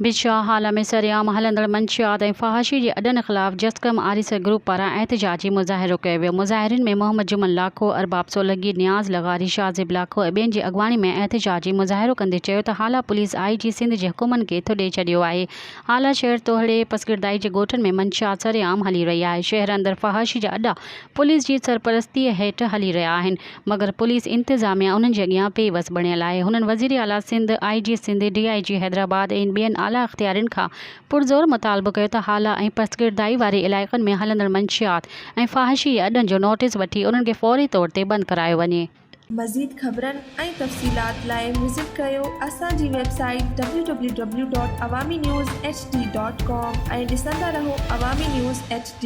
बिछा हाल में सरेआम हलंदड़ मंशियात ऐं फ़हाशी जे अॾनि ख़िलाफ़ जस्कम आरिसर ग्रुप पारां एहतजाजी मुज़ाहिरो कयो वियो। मुज़ाहिरनि में मोहम्मद जुमन लाखो, अरबाब सोलंकी, नियाज़ लगारी, शाज़िब लाखो ऐं ॿियनि जी अॻवानी में एहतजाजी मुज़ाहिरो कंदे चयो त हाला पुलिस IG सिंध जे हुकुमनि खे थोॾे छॾियो आहे। हाला शहर तोहड़े पसगिरदाई जे ॻोठनि में मंशियात सरेआम हली रही आहे। शहर अंदरि फ़हाशी जा अॾा पुलिस जी सरपरस्तीअ हेठि हली रहिया आहिनि, मगर पुलिस इंतिज़ामिया उन्हनि जे अॻियां बेवस बणियल आहे। हुननि वज़ीर आला सिंध, IG सिंध, DIG हैदराबाद ऐं ॿियनि आला अख़्तियारनि खां पुरज़ोर मुतालबो कयो त हाला ऐं पसगिरदाई वारे इलाइक़नि में हलंदड़ मंशियात ऐं फ़हाशी जे अॾनि जो नोटिस वठी उन्हनि खे फ़ौरी तौर ते बंदि करायो वञे। मज़ीद ख़बरनि ऐं तफ़सीलात लाइ विज़िट कयो असांजी वेबसाइट www.awamiNewsHD.com ऐं ॾिसंदा रहो अवामी न्यूज़ HD।